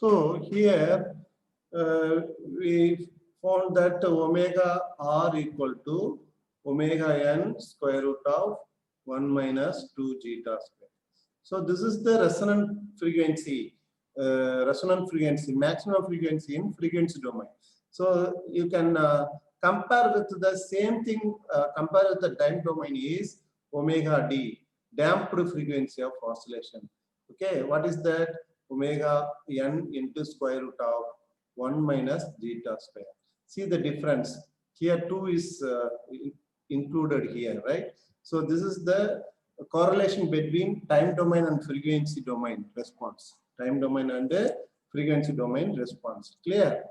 So here we found that omega r equal to omega n square root of 1 minus 2 zeta square. So this is the resonant frequency, maximum frequency in frequency domain. So you can compare with the same thing, compare with the time domain is omega d, damped frequency of oscillation. Okay, what is that? Omega n into square root of 1 minus zeta square. See the difference. Here 2 is included here, right? So this is the correlation between time domain and frequency domain response. Time domain and frequency domain response. Clear?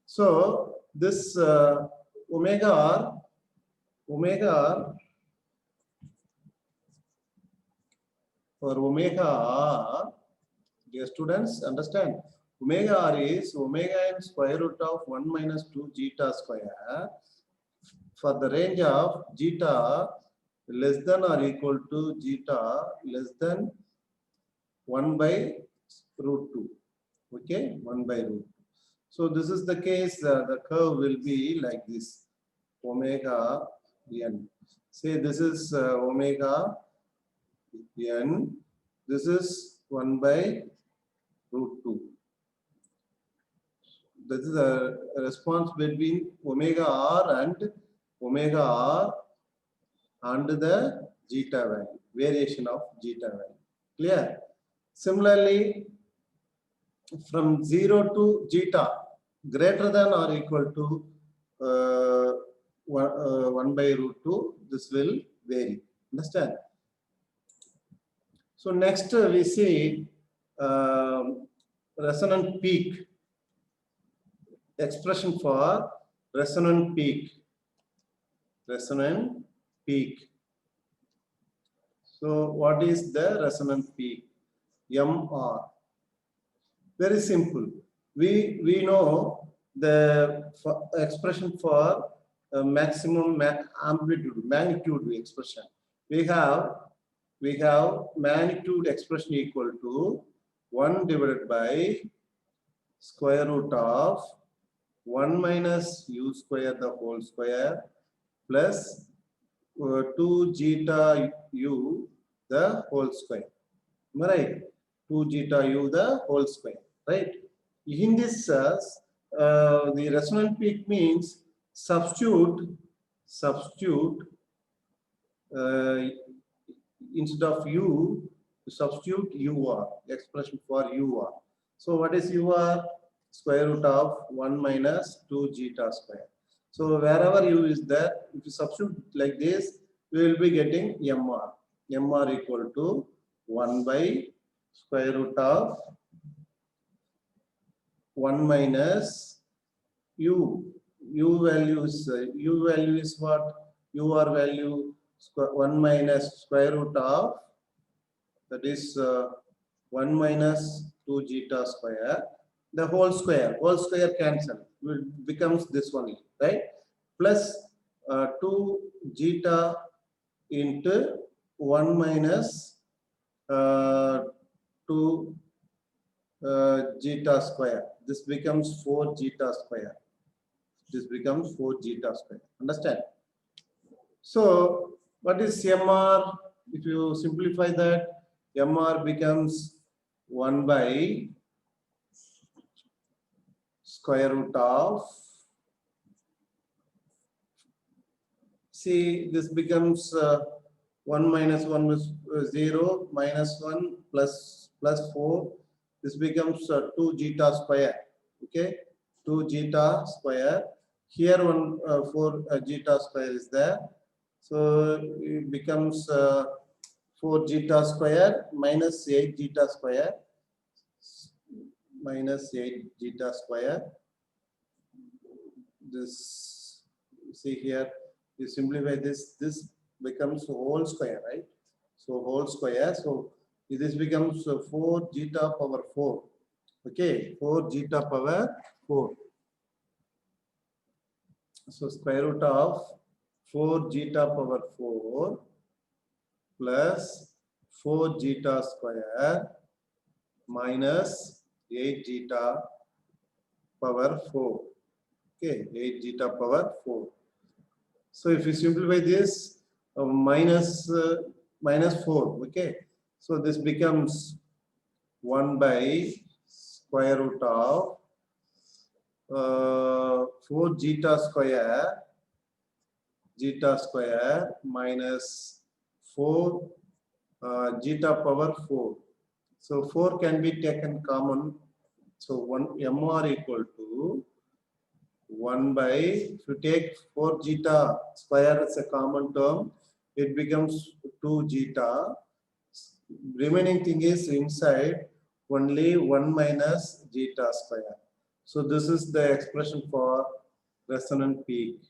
So this omega r, for omega r, dear students, understand, omega r is omega n square root of 1 minus 2 zeta square for the range of zeta less than or equal to zeta less than 1 by root 2. Okay, 1 by root 2. So this is the case, the curve will be like this, omega n. Say this is omega n, this is 1 by root 2. This is a response between omega r and the zeta value, variation of zeta value. Clear? Similarly, from 0 to zeta greater than or equal to 1 by root 2, this will vary. Understand? So next we see resonant peak. Expression for resonant peak. Resonant peak. So what is the resonant peak? MR. Very simple. We know the expression for maximum amplitude, magnitude expression. We have magnitude expression equal to 1 divided by square root of 1 minus u square the whole square plus 2 zeta u the whole square. Am I right? 2 zeta u the whole square. Right? In this, the resonant peak means substitute instead of u, substitute ur, expression for ur. So what is ur? Square root of 1 minus 2 zeta square. So wherever u is there, if you substitute like this, we will be getting mr. Mr equal to 1 by square root of 1 minus u. U value is what? Ur value 1 minus square root of, that is 1 minus 2 zeta square. The whole square cancel, becomes this only, right? Plus 2 zeta into 1 minus 2 zeta square. This becomes 4 zeta square. This becomes 4 zeta square. Understand? So what is MR? If you simplify that, MR becomes 1 by square root of, see, this becomes 1 minus 1 is 0, minus 1 plus 4. This becomes 2 zeta square. Okay, 2 zeta square. Here 4 zeta square is there. So it becomes 4 zeta square minus 8 zeta square. Minus 8 zeta square. This, see here, you simplify this, this becomes whole square, right? So whole square. So this becomes 4 zeta power 4. Okay, 4 zeta power 4. So square root of 4 zeta power 4 plus 4 zeta square minus 8 zeta power 4. Okay, 8 zeta power 4. So if you simplify this, minus 4. Okay, so this becomes 1 by square root of 4 zeta square minus 4 zeta power 4. So 4 can be taken common. So 1 mr equal to 1 by, if you take 4 zeta square as a common term, it becomes 2 zeta. Remaining thing is inside only 1 minus zeta square. So this is the expression for resonant peak.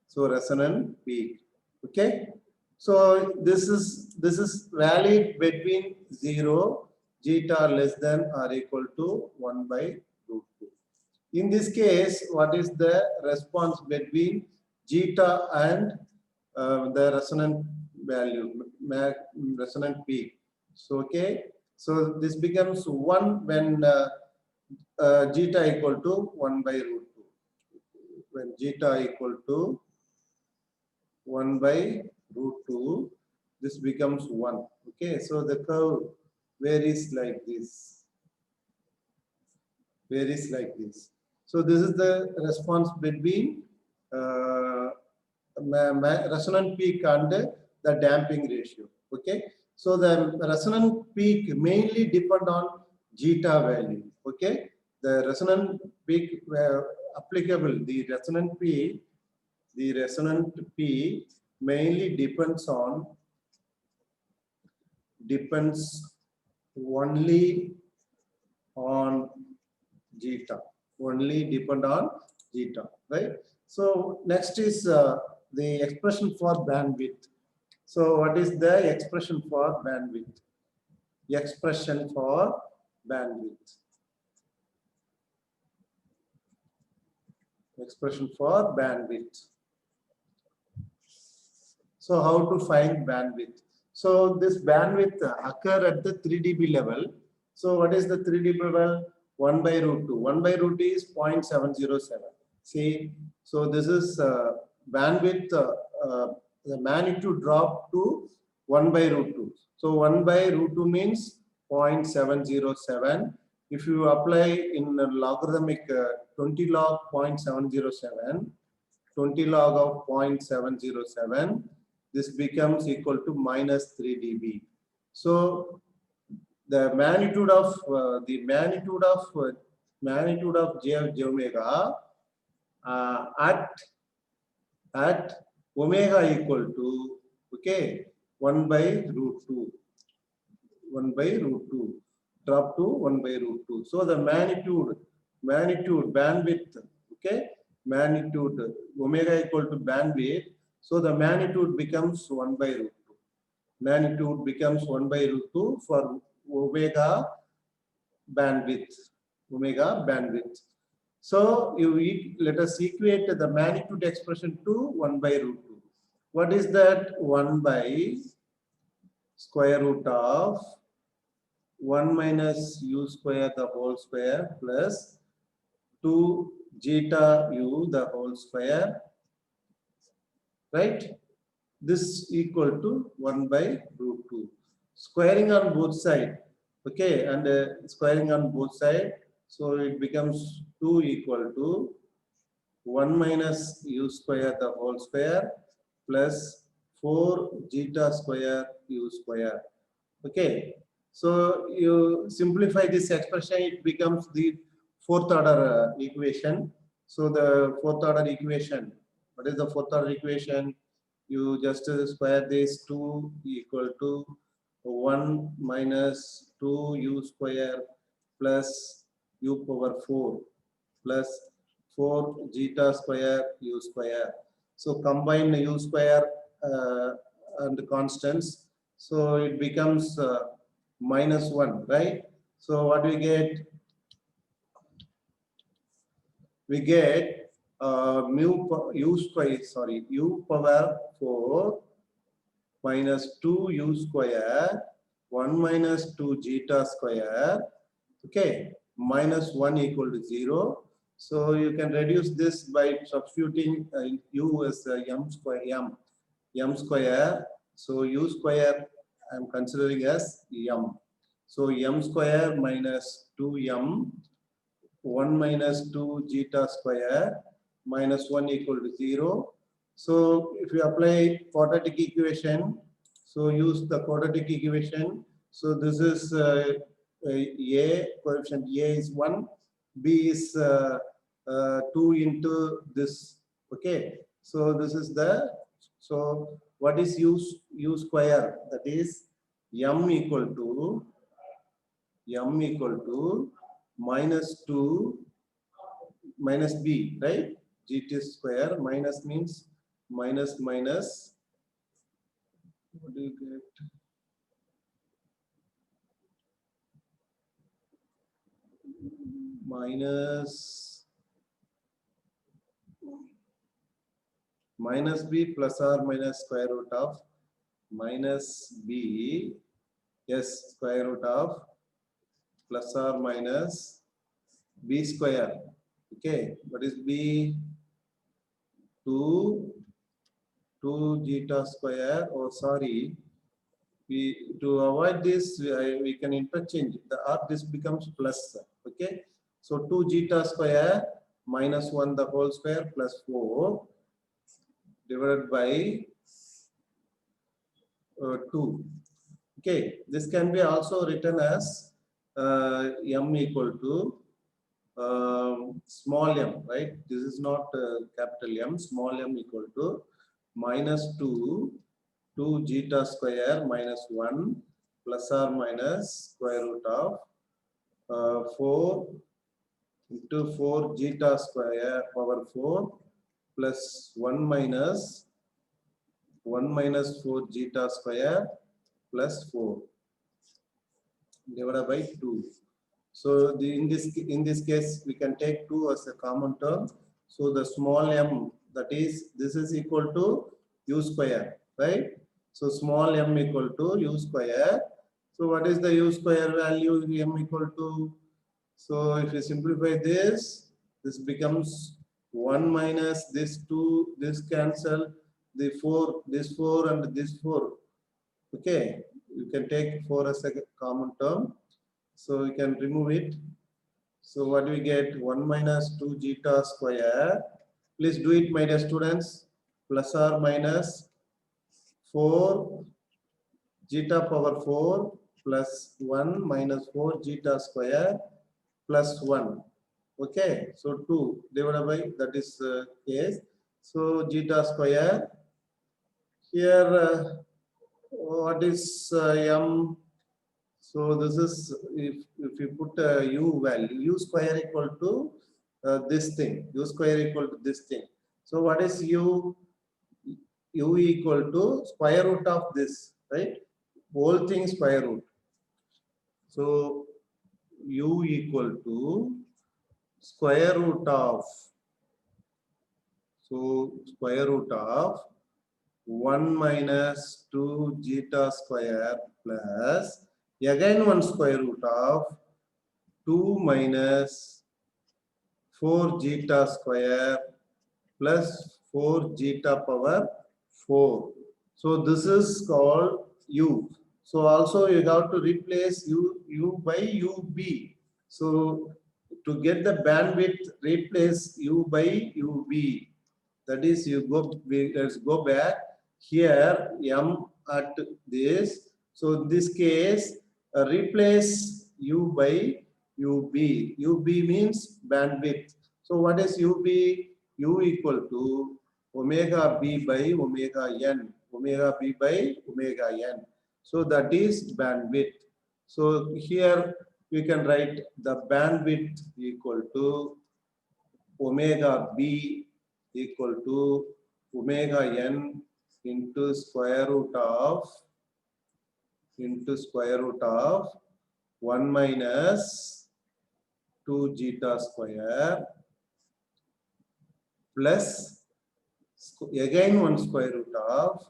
So resonant peak. Okay. So this is valid between 0, zeta less than or equal to 1 by root 2. In this case, what is the response between zeta and the resonant value, resonant peak? So okay, so this becomes 1 when zeta equal to 1 by root 2. When zeta equal to 1 by root 2, this becomes 1. Okay, so the curve varies like this. Varies like this. So this is the response between resonant peak and the damping ratio. Okay, so the resonant peak mainly depend on zeta value. Okay, the resonant peak applicable, the resonant peak mainly depends only on zeta, only depend on zeta, right? So next is the expression for bandwidth. So what is the expression for bandwidth? Expression for bandwidth. Expression for bandwidth. So how to find bandwidth? So this bandwidth occur at the 3 dB level. So what is the 3 dB level? 1 by root 2. 1 by root 2 is 0.707. See, so this is bandwidth, the magnitude drop to 1 by root 2. So 1 by root 2 means 0.707. If you apply in logarithmic 20 log 0.707, 20 log of 0.707, this becomes equal to minus 3 dB. So the magnitude of j of j omega at omega equal to, okay, 1 by root 2, 1 by root 2, drop to 1 by root 2. So the magnitude bandwidth, okay, magnitude omega equal to bandwidth. So the magnitude becomes 1 by root 2. Magnitude becomes 1 by root 2 for omega bandwidth. Omega bandwidth. So let us equate the magnitude expression to 1 by root 2. What is that? 1 by square root of 1 minus u square the whole square plus 2 zeta u the whole square, right? This equal to 1 by root 2. Squaring on both sides, okay, and squaring on both sides, so it becomes 2 equal to 1 minus u square the whole square plus 4 zeta square u square. Okay, so you simplify this expression, it becomes the fourth order equation. So the fourth order equation, what is the fourth order equation? You just square this 2 equal to 1 minus 2 u square plus u power 4 plus 4 zeta square u square. So combine u square and constants. So it becomes minus 1, right? So what we get? We get u power 4 minus 2 u square 1 minus 2 zeta square. Okay. minus 1 equal to 0. So you can reduce this by substituting u as m square. So u square I am considering as m. So m square minus 2m 1 minus 2 zeta square minus 1 equal to 0. So if you apply quadratic equation, so use the quadratic equation. So this is a, coefficient a is 1, b is 2 into this. Okay, so this is the, so what is u square? That is m equal to minus 2 minus b, right? gt square minus means minus minus, what do you get? Minus b plus or minus square root of minus b, yes, square root of plus or minus b square. Okay, what is b? 2 zeta square. Oh, sorry. To avoid this, we can interchange the r. This becomes plus. Okay, so 2 zeta square minus 1 the whole square plus 4 divided by 2. Okay, this can be also written as m equal to small m, right? This is not capital M, small m equal to minus 2 zeta square minus 1 plus or minus square root of 4 into 4 zeta square power 4 plus 1 minus 4 zeta square plus 4 divided by 2. So in this case we can take 2 as a common term. So the small m, that is, this is equal to u square, right? So small m equal to u square. So what is the u square value? M equal to, so if you simplify this, this becomes 1 minus this 2, this cancel, the 4, this 4 and this 4. Okay, you can take 4 as a common term. So we can remove it. So what do we get? 1 minus 2 zeta square. Please do it, my dear students. Plus or minus 4 zeta power 4 plus 1 minus 4 zeta square plus 1. Okay, so 2 divided by, that is case. So zeta square. Here, what is m? So this is, if you put a u value, u square equal to this thing, u square equal to this thing. So what is u? U equal to square root of this, right? Whole thing square root. So u equal to square root of, so square root of 1 minus 2 zeta square plus again 1 square root of 2 minus 4 zeta square plus 4 zeta power 4. So this is called u. So also you have to replace u by ub. So to get the bandwidth, replace u by ub. That is, let's go back here, m at this. So in this case, replace u by ub. Ub means bandwidth. So what is ub? U equal to omega b by omega n. Omega b by omega n. So that is bandwidth. So here we can write the bandwidth equal to omega b equal to omega n into square root of 1 minus 2 zeta square plus again 1 square root of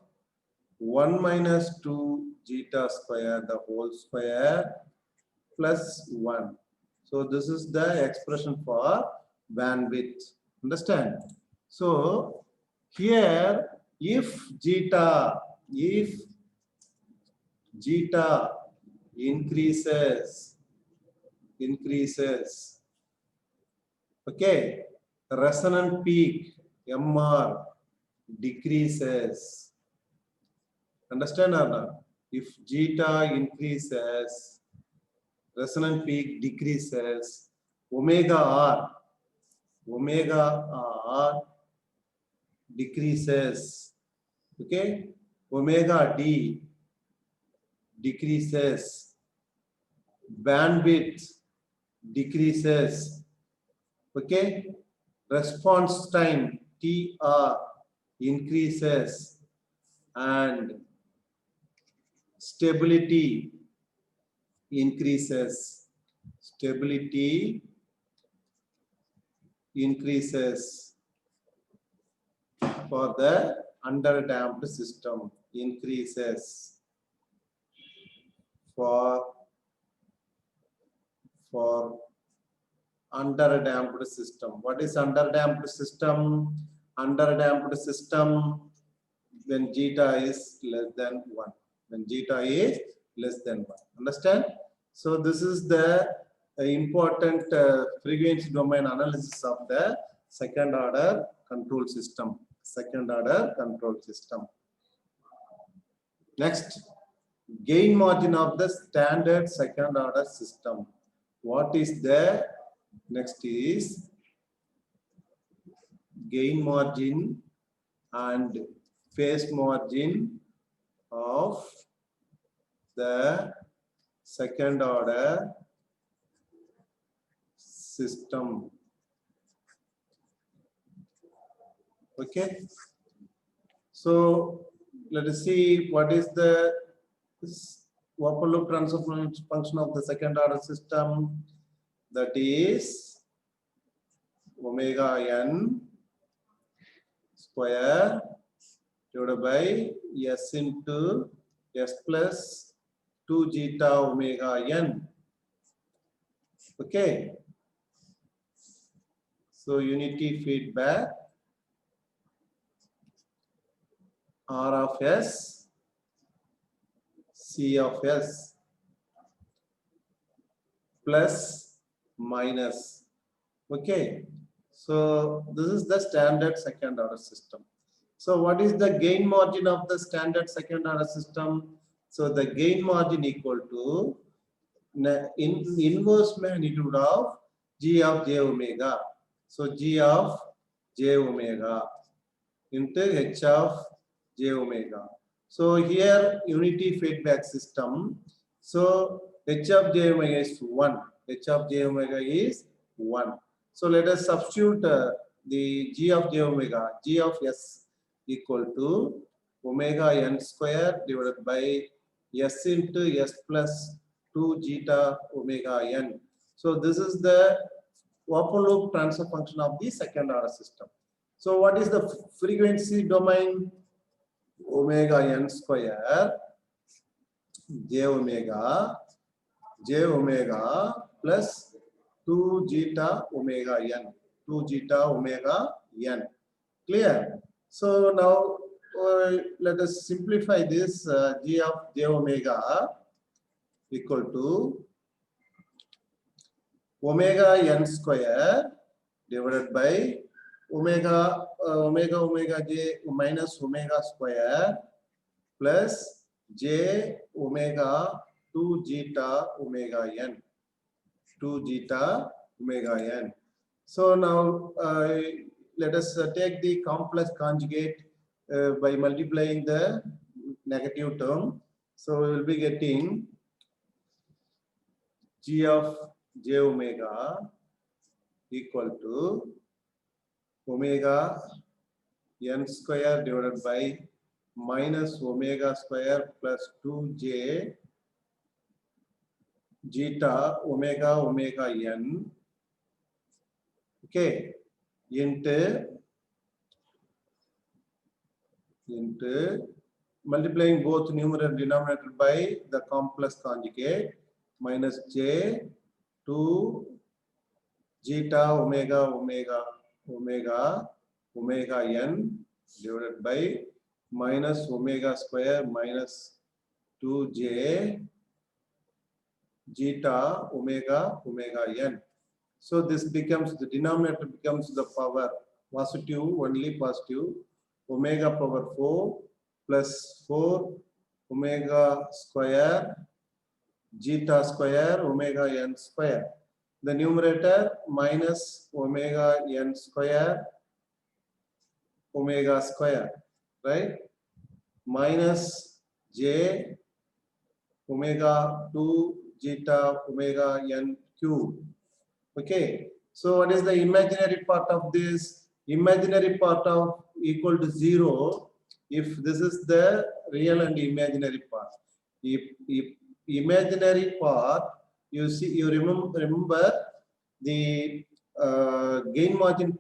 1 minus 2 zeta square the whole square plus 1. So this is the expression for bandwidth. Understand? So here, if zeta increases, okay, resonant peak MR decreases. Understand or not? If zeta increases, resonant peak decreases, omega R decreases, okay, omega D decreases, bandwidth decreases, okay, response time TR increases, and stability increases. Stability increases for the underdamped system, increases for underdamped system. What is underdamped system? Underdamped system when zeta is less than 1. When zeta is less than 1. Understand? So this is the important frequency domain analysis of the second order control system. Second order control system. Next, gain margin of the standard second order system. What is the next is gain margin and phase margin of the second order system. Okay, so let us see what is the open loop transfer function of the second order system. That is omega n square divided by s into s plus 2 zeta omega n. Okay, so unity feedback R of s, C of s plus minus. Okay, so this is the standard second order system. So what is the gain margin of the standard second order system? So the gain margin equal to inverse magnitude of G of j omega. So G of j omega into H of j omega. So here unity feedback system. So H of j omega is 1. H of j omega is 1. So let us substitute the G of j omega. G of s equal to omega n square divided by s into s plus 2 zeta omega n. So this is the open loop transfer function of the second order system. So what is the frequency domain? Omega n square j omega plus 2 zeta omega n. 2 zeta omega n. Clear? So now let us simplify this. G of j omega equal to omega n square divided by omega j minus omega square plus j omega 2 zeta omega n. 2 zeta omega n. So now let us take the complex conjugate by multiplying the negative term. So we will be getting G of j omega equal to omega n square divided by minus omega square plus 2j zeta omega n, okay, into multiplying both numerator and denominator by the complex conjugate minus j 2 zeta omega omega omega omega n divided by minus omega square minus 2j zeta omega omega n. So this becomes, the denominator becomes the power positive, only positive, omega power 4 plus 4 omega square zeta square omega n square. The numerator minus omega n square omega square, right? Minus j omega 2 zeta omega n cube. Okay, so what is the imaginary part of this? Imaginary part of equal to 0 if this is the real and imaginary part. If imaginary part, you see, you remember the gain margin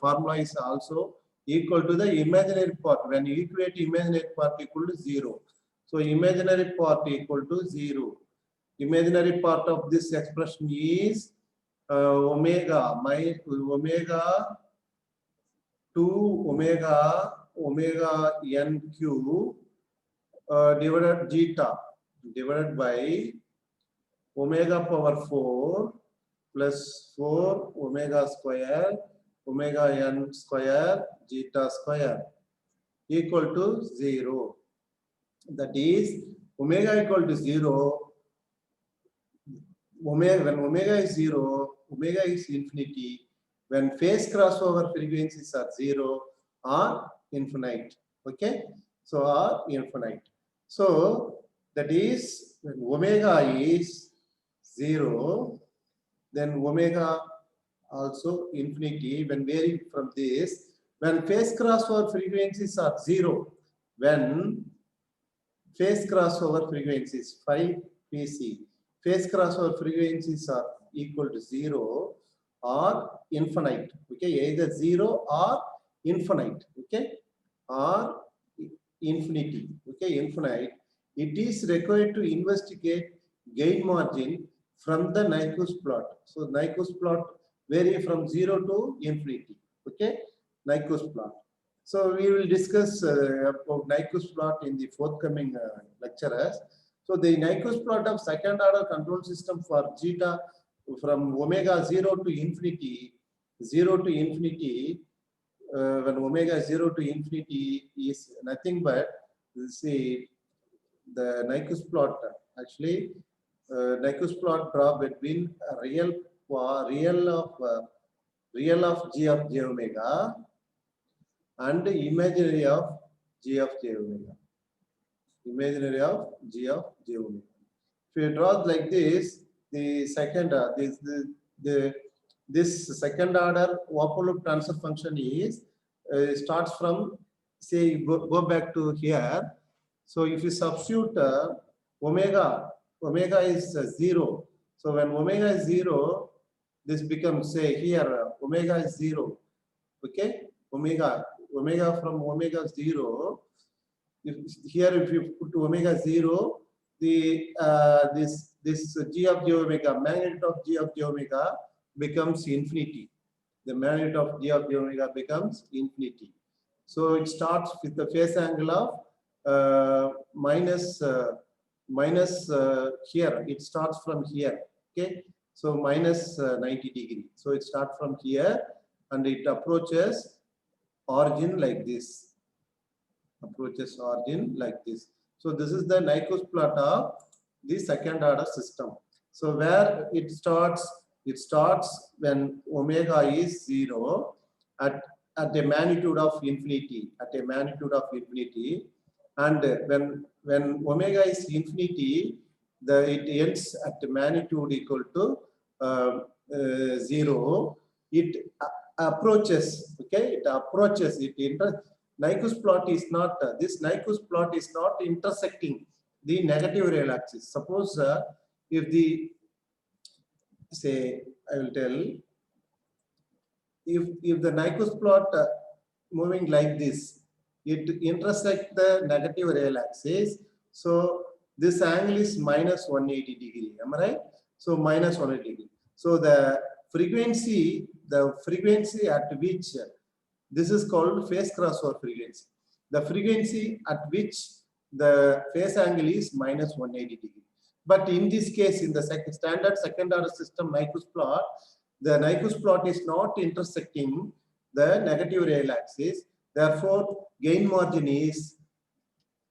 formula is also equal to the imaginary part. When you equate imaginary part equal to 0, so imaginary part equal to 0. Imaginary part of this expression is omega omega 2 omega omega n cube divided zeta divided by omega power 4 plus 4 omega square omega n square zeta square equal to 0. That is omega equal to 0. Omega, when omega is 0, omega is infinity. When phase crossover frequencies are 0 or infinite. Okay, so are infinite. So that is when omega is 0, then omega also infinity. When varying from this, when phase crossover frequencies are 0, when phase crossover frequencies 5 pc, phase crossover frequencies are equal to 0 or infinite. Okay, either 0 or infinite. Okay, or infinity. Okay, infinite. It is required to investigate gain margin from the Nyquist plot. So Nyquist plot vary from 0 to infinity. Okay, Nyquist plot. So we will discuss about Nyquist plot in the forthcoming lectures. So the Nyquist plot of second order control system for zeta from omega 0 to infinity, when omega 0 to infinity is nothing but, see, the Nyquist plot, actually Nyquist plot draw between real of g of j omega and imaginary of g of j omega. Imaginary of g of j omega. If you draw like this, the second this second order open loop transfer function is starts from, say, go back to here. So if you substitute omega is 0. So when omega is 0, this becomes, say, here omega is 0. Okay, omega from omega 0. Here if you put omega 0, the this g of j omega, magnitude of g of j omega becomes infinity. The magnitude of g of j omega becomes infinity. So it starts with the phase angle of minus here. It starts from here. Okay, so minus 90 degree. So it starts from here and it approaches origin like this. Approaches origin like this. So this is the Nyquist plot of the second order system. So where it starts when omega is 0 at a magnitude of infinity, and when omega is infinity, it ends at the magnitude equal to 0. It approaches. Okay, it approaches. Nyquist plot is not, this Nyquist plot is not intersecting the negative real axis. Suppose if the, say, I will tell, if the Nyquist plot moving like this, it intersects the negative real axis. So this angle is minus 180 degree. Am I right? So minus 180 degree. So the frequency, the frequency at which this is called phase crossover frequency. The frequency at which the phase angle is minus 180 degree. But in this case, in the standard second order system Nyquist plot, the Nyquist plot is not intersecting the negative real axis. Therefore, gain margin is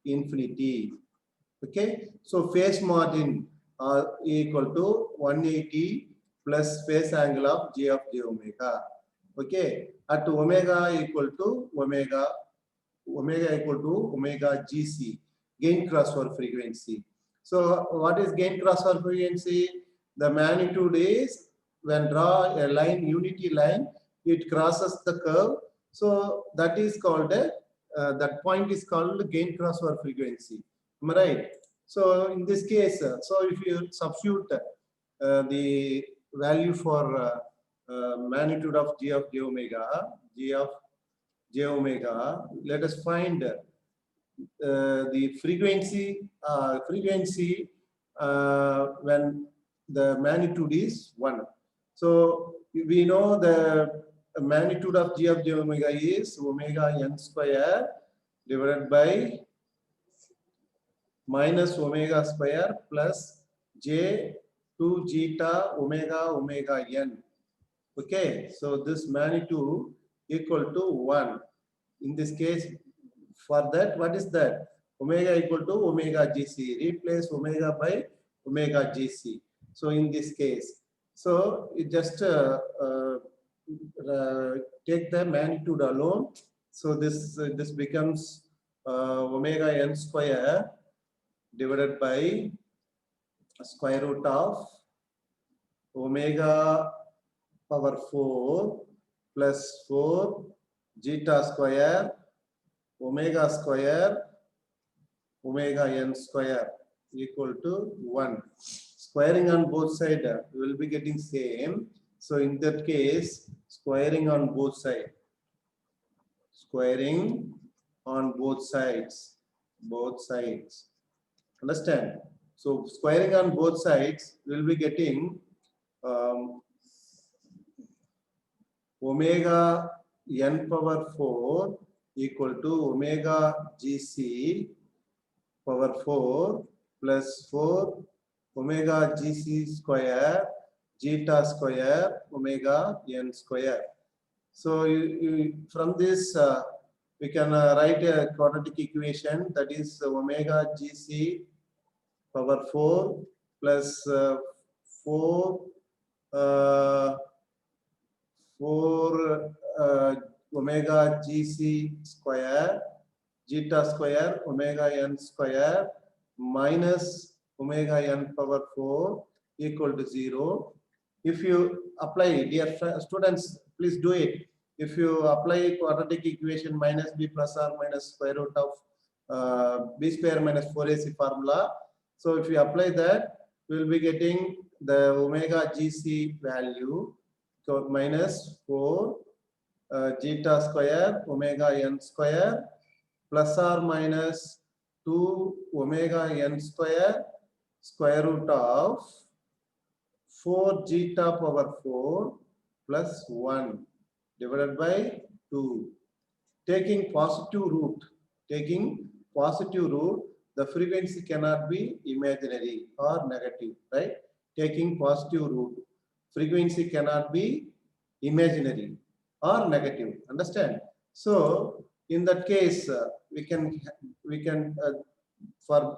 infinity. Okay, so phase margin are equal to 180 plus phase angle of j omega. Okay, at omega equal to omega equal to omega gc, gain crossover frequency. So what is gain crossover frequency? The magnitude is when draw a line, unity line, it crosses the curve. So that is called a that point is called gain crossover frequency. Am I right? So in this case, so if you substitute the value for magnitude of g of j omega, let us find the frequency when the magnitude is 1. So we know the magnitude of g of j omega is omega n square divided by minus omega square plus j 2 zeta omega n. Okay, so this magnitude equal to 1. In this case, for that, what is that? Omega equal to omega gc. Replace omega by omega gc. So in this case, so it just take the magnitude alone. So this becomes omega n square divided by square root of omega power 4 plus 4 zeta square omega n square equal to 1. Squaring on both sides will be getting same. So in that case, squaring on both sides. Squaring on both sides. Understand? So squaring on both sides will be getting omega n power 4 equal to omega gc power 4 plus 4 omega gc square zeta square omega n square. So from this we can write a quadratic equation, that is omega gc power 4 plus 4 omega gc square zeta square omega n square minus omega n power 4 equal to 0. If you apply, dear students, please do it. If you apply quadratic equation minus b plus or minus square root of b square minus 4ac formula, so if you apply that, we will be getting the omega gc value, so minus 4 zeta square omega n square plus or minus 2 omega n square root of 4 zeta power 4 plus 1 divided by 2. Taking positive root, the frequency cannot be imaginary or negative, right? Taking positive root, frequency cannot be imaginary or negative. Understand? So in that case, we can for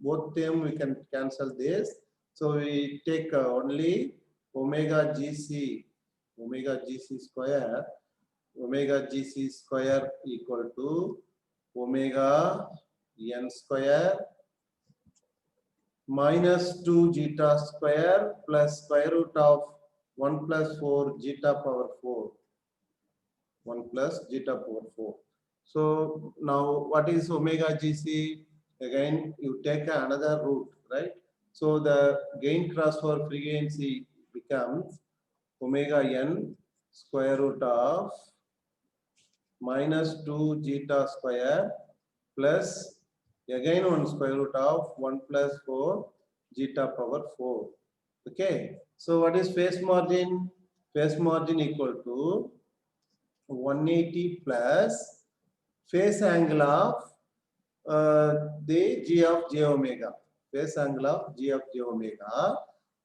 both them we can cancel this. So we take only omega gc square equal to omega n square minus 2 zeta square plus square root of 1 plus 4 zeta power 4. 1 plus zeta power 4. So now what is omega gc? Again, you take another root, right? So the gain crossover frequency becomes omega n square root of minus 2 zeta square plus again 1 square root of 1 plus 4 zeta power 4. Okay. So what is phase margin? phase margin equal to 180 plus phase angle of the G of j omega, phase angle of G of j omega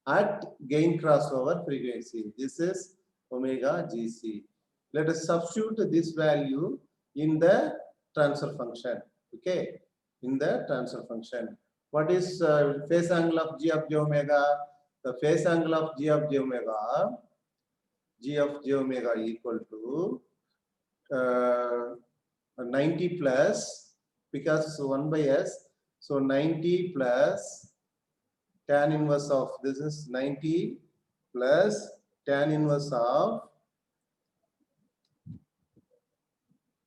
at gain crossover frequency. This is omega GC. Let us substitute this value in the transfer function. Okay, in the transfer function. What is phase angle of G of j omega? The phase angle of G of j omega, equal to 90 plus, because 1 by s, so 90 plus tan inverse of, this is 90 plus tan inverse of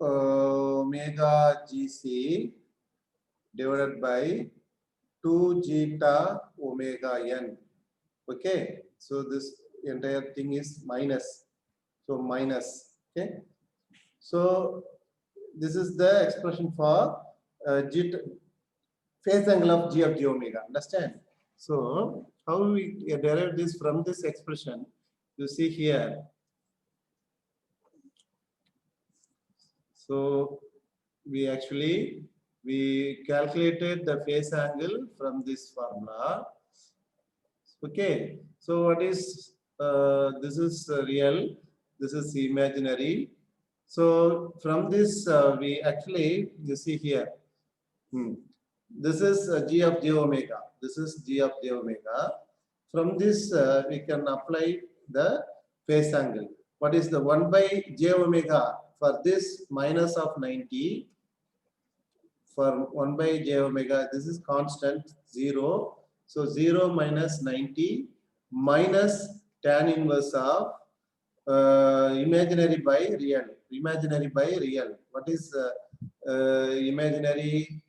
omega GC divided by 2 zeta omega n. Okay, so this entire thing is minus, so minus. Okay, so this is the expression for phase angle of G of j omega. Understand? So how we derive this from this expression? You see here. So we calculated the phase angle from this formula. Okay. So what is this is real, this is imaginary. So from this we actually, you see here. This is G of j omega. This is G of j omega. From this, we can apply the phase angle. What is the 1 by j omega? For this minus of 90, for 1 by j omega, this is constant 0. So 0 minus 90 minus tan inverse of imaginary by real. Imaginary by real. What is imaginary?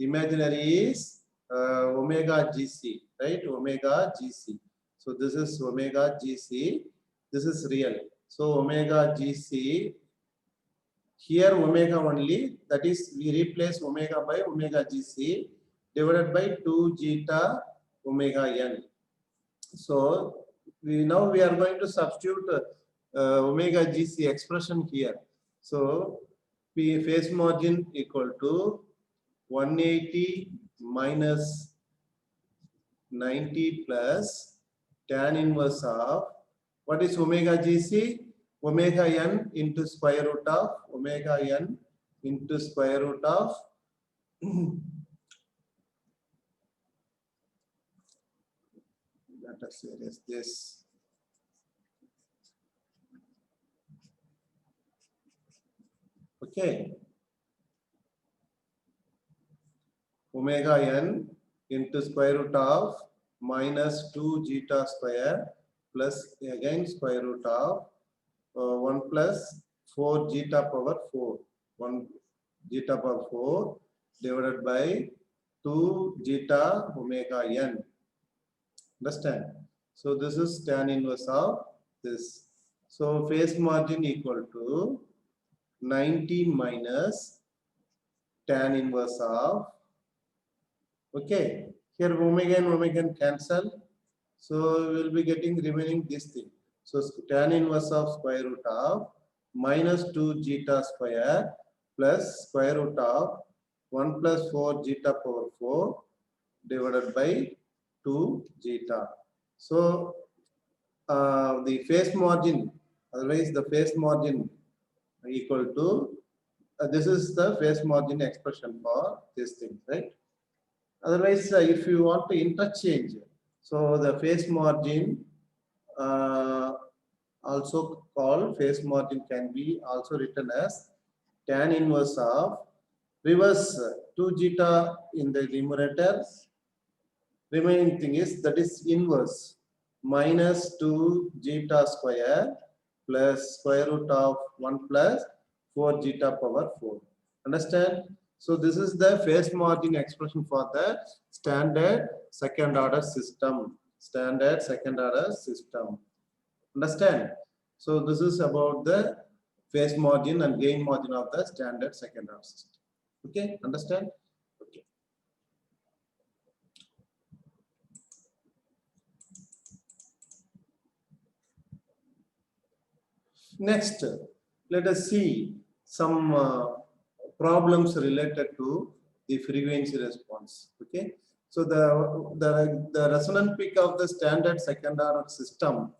Imaginary is omega GC, right? Omega GC. So this is omega GC. This is real. So omega GC. Here omega only. That is, we replace omega by omega GC divided by 2 zeta omega n. So now we are going to substitute omega GC expression here. So P phase margin equal to 180 minus 90 plus tan inverse of, what is omega GC? Omega n into square root of omega n into square root of let us erase this. Okay. Omega n into square root of minus 2 zeta square plus again square root of 1 plus 4 zeta power 4. 1 zeta power 4 divided by 2 zeta omega n. Understand? So this is tan inverse of this. So phase margin equal to 90 minus tan inverse of, okay, here omega and omega cancel. So we will be getting remaining this thing. So tan inverse of square root of minus 2 zeta square plus square root of 1 plus 4 zeta power 4 divided by 2 zeta. So the phase margin, otherwise the phase margin equal to, this is the phase margin expression for this thing, right? Otherwise, if you want to interchange, so the phase margin also called phase margin can be also written as tan inverse of reverse 2 zeta in the numerator. Remaining thing is, that is inverse minus 2 zeta square plus square root of 1 plus 4 zeta power 4. Understand? So this is the phase margin expression for the standard second order system. Standard second order system. Understand? So this is about the phase margin and gain margin of the standard second order system. Okay? Understand? Okay. Next, let us see some problems related to the frequency response. Okay, so the resonant peak of the standard second order system,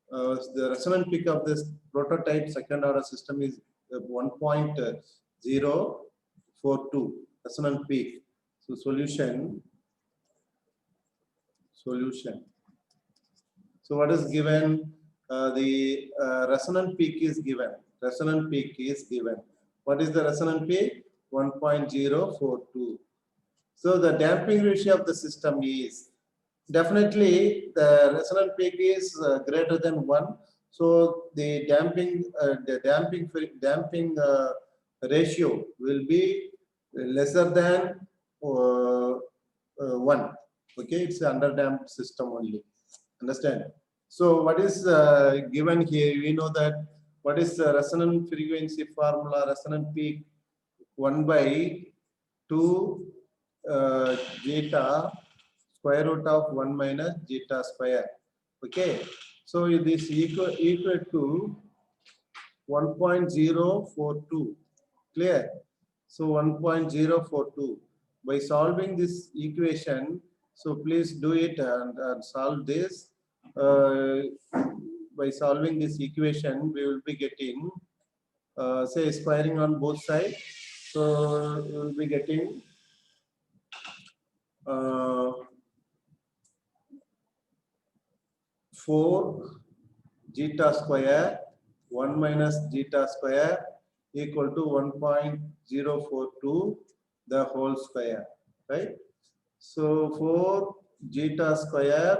the resonant peak of this prototype second order system is 1.042 resonant peak. So solution. So what is given? The resonant peak is given. Resonant peak is given. What is the resonant peak? 1.042. So the damping ratio of the system is definitely the resonant peak is greater than 1. So the damping ratio will be lesser than 1. Okay, it's an underdamped system only. Understand? So what is given here? We know that what is the resonant frequency formula? Resonant peak 1 by 2 zeta square root of 1 minus zeta square. Okay, so this equal to 1.042. Clear? So 1.042. By solving this equation, so please do it and solve this. By solving this equation, we will be getting, say, squaring on both sides. So we will be getting 4 zeta square 1 minus zeta square equal to 1.042 the whole square, right? So 4 zeta square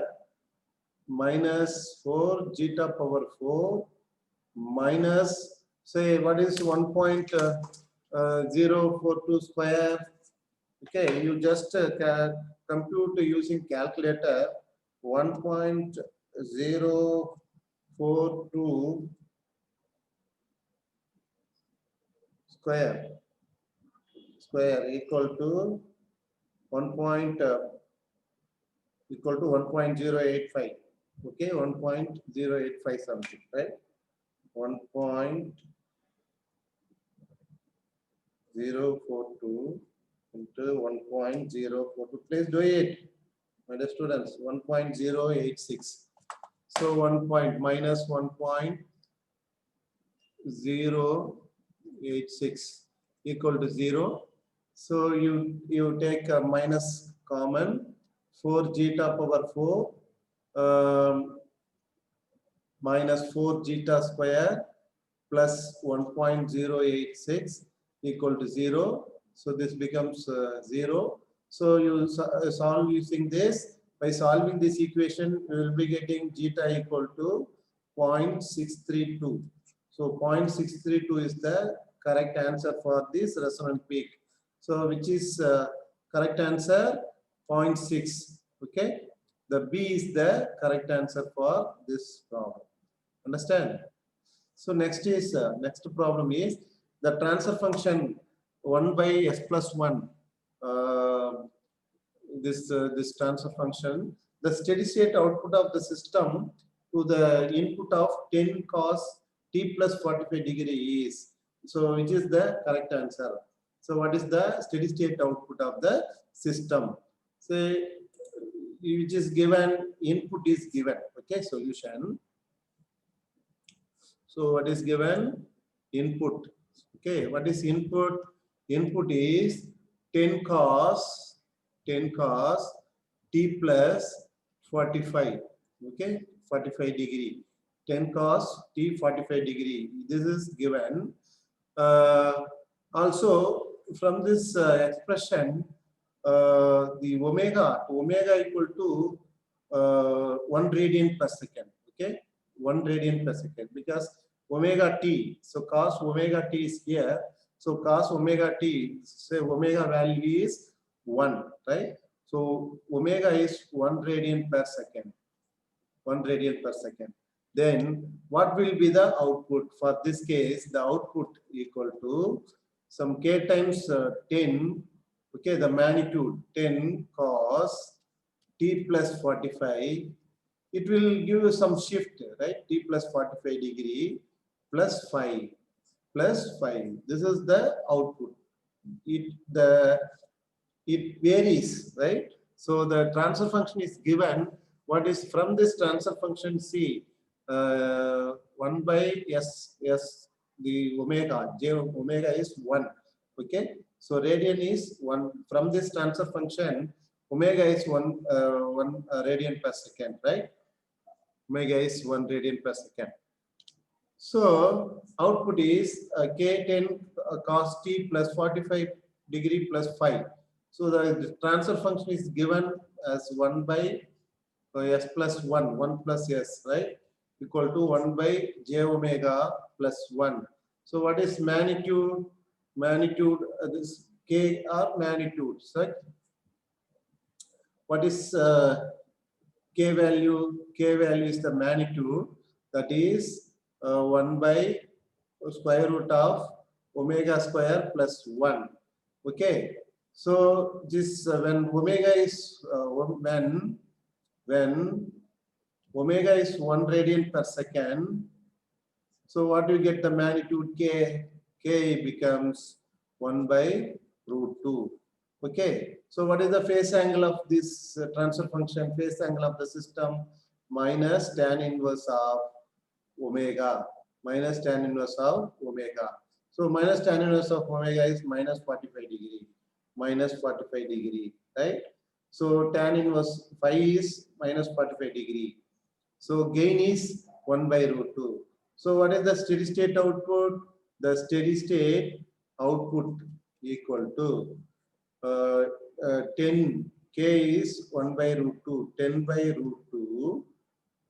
minus 4 zeta power 4 minus, say, what is 1.042 square? Okay, you just compute using calculator. 1.042 square equal to 1.085. Okay, 1.085 something, right? 1.042 into 1.042. Please do it, my dear students. 1.086. So 1 point minus 1.086 equal to 0. So you take a minus common. 4 zeta power 4 minus 4 zeta square plus 1.086 equal to 0. So this becomes 0. So you solve using this. By solving this equation, we will be getting zeta equal to 0.632. So 0.632 is the correct answer for this resonant peak. So which is correct answer? 0.6. Okay. The B is the correct answer for this problem. Understand? So next problem is the transfer function 1 by s plus 1. This transfer function, the steady state output of the system to the input of 10 cos t plus 45 degree is. So which is the correct answer? So what is the steady state output of the system? Say which is given, input is given. Okay, solution. So what is given? Input. Okay, what is input? Input is 10 cos t plus 45. Okay, 45 degree. 10 cos t 45 degree. This is given. Also, from this expression, the omega equal to 1 radian per second. Okay, 1 radian per second, because omega t, so cos omega t is here. So cos omega t, say omega value is 1, right? So omega is 1 radian per second. 1 radian per second. Then what will be the output? For this case, the output equal to some k times 10. Okay, the magnitude 10 cos t plus 45. It will give you some shift, right? T plus 45 degree. plus 5 plus 5. This is the output. It varies, right? So the transfer function is given. What is from this transfer function? C 1 by s the omega j omega is 1. Okay, so radian is 1 from this transfer function. Omega is 1 radian per second, right? Omega is 1 radian per second. So output is k10 cos t plus 45 degree plus 5. So the transfer function is given as 1 by s plus 1, 1 plus s, right? Equal to 1 by j omega plus 1. So what is magnitude? Magnitude, this k are magnitudes, right? What is k value? K value is the magnitude, that is 1 by square root of omega square plus 1. Okay, so this when omega is when omega is 1 radian per second, so what do you get the magnitude k? K becomes 1 by root 2. Okay, so what is the phase angle of this transfer function? Phase angle of the system minus tan inverse of omega, minus tan inverse of omega. So minus tan inverse of omega is minus 45 degree, minus 45 degree, right? So tan inverse 5 is minus 45 degree. So gain is 1 by root 2. So what is the steady state output? The steady state output equal to 10 k is 1 by root 2, 10 by root 2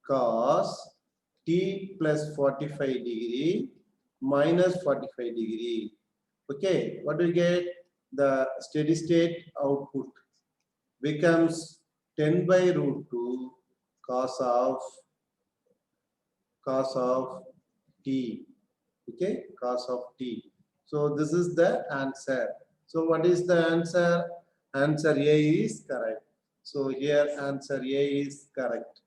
cos t plus 45 degree minus 45 degree. Okay, what do you get? The steady state output becomes 10 by root 2 cos of t. Okay, cos of t. So this is the answer. So what is the answer? Answer A is correct. So here answer A is correct.